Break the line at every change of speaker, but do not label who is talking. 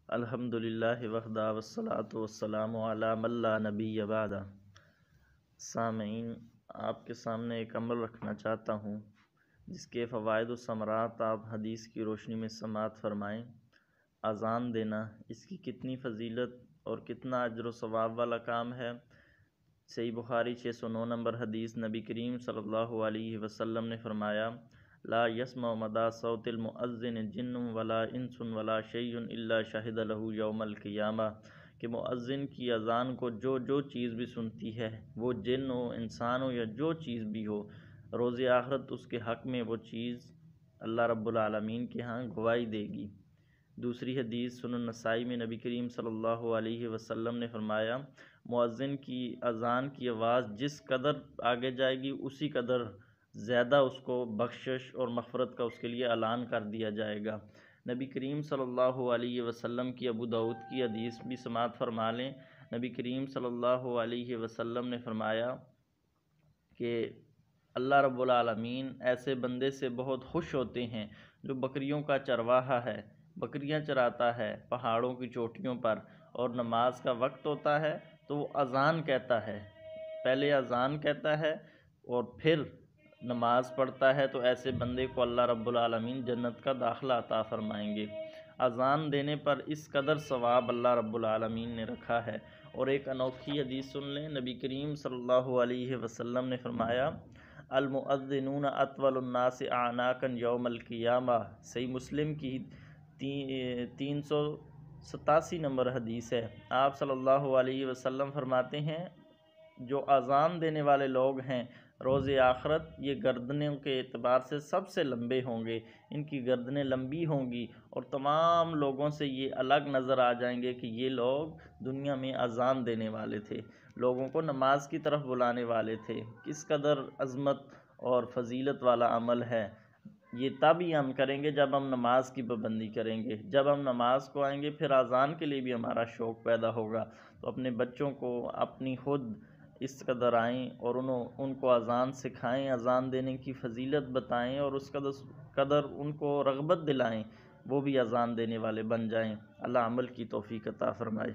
الحمدللہ وحدہ والصلاۃ والسلام علی من لا نبی بعد۔ سامعین، آپ کے سامنے ایک عمل رکھنا چاہتا ہوں جس کے فوائد و ثمرات آپ حدیث کی روشنی میں سماعت فرمائیں۔ اذان دینا، اس کی کتنی فضیلت اور کتنا اجر و ثواب والا کام ہے۔ صحیح بخاری 609 نمبر حدیث، نبی کریم صلی اللہ علیہ وسلم نے فرمایا: لا يسمع مدى صوت المؤذن جن ولا انس ولا شيء الا شهد له یوم القیامہ، کہ مؤذن کی اذان کو جو چیز بھی سنتی ہے، وہ جن ہو، انسان ہو یا جو چیز بھی ہو، روز آخرت اس کے حق میں وہ چیز اللہ رب العالمین کے ہاں گواہی دے گی۔ دوسری حدیث سنن نسائی میں نبی کریم صلی اللہ علیہ وسلم نے فرمایا: مؤذن کی اذان کی آواز جس قدر آگے جائے گی اسی قدر زیادہ اس کو بخشش اور مغفرت کا اس کے لیے اعلان کر دیا جائے گا۔ نبی کریم صلی اللہ علیہ وسلم کی ابو داؤد کی حدیث بھی سماعت فرما لیں۔ نبی کریم صلی اللہ علیہ وسلم نے فرمایا کہ اللہ رب العالمین ایسے بندے سے بہت خوش ہوتے ہیں جو بکریوں کا چرواہا ہے، بکریاں چراتا ہے پہاڑوں کی چوٹیوں پر، اور نماز کا وقت ہوتا ہے تو وہ اذان کہتا ہے، پہلے اذان کہتا ہے اور پھر نماز پڑھتا ہے، تو ایسے بندے کو اللہ رب العالمین جنت کا داخلہ عطا فرمائیں گے۔ اذان دینے پر اس قدر ثواب اللہ رب العالمین نے رکھا ہے۔ اور ایک انوکھی حدیث سن لیں، نبی کریم صلی اللہ علیہ وسلم نے فرمایا: المؤذنون اطول الناس اعناقا یوم القیامہ۔ صحیح مسلم کی 387 نمبر حدیث ہے۔ آپ صلی اللہ علیہ وسلم فرماتے ہیں: جو اذان دینے والے لوگ ہیں روز آخرت یہ گردنوں کے اعتبار سے سب سے لمبے ہوں گے، ان کی گردنیں لمبی ہوں گی اور تمام لوگوں سے یہ الگ نظر آ جائیں گے کہ یہ لوگ دنیا میں اذان دینے والے تھے، لوگوں کو نماز کی طرف بلانے والے تھے۔ کس قدر عظمت اور فضیلت والا عمل ہے۔ یہ تب ہی ہم کریں گے جب ہم نماز کی پابندی کریں گے، جب ہم نماز کو آئیں گے پھر اذان کے لیے بھی ہمارا شوق پیدا ہوگا۔ تو اپنے بچوں کو اپنی خود اس قدر آئیں اور ان کو اذان سکھائیں، اذان دینے کی فضیلت بتائیں اور اس قدر ان کو رغبت دلائیں، وہ بھی اذان دینے والے بن جائیں۔ اللہ عمل کی توفیق عطا فرمائے۔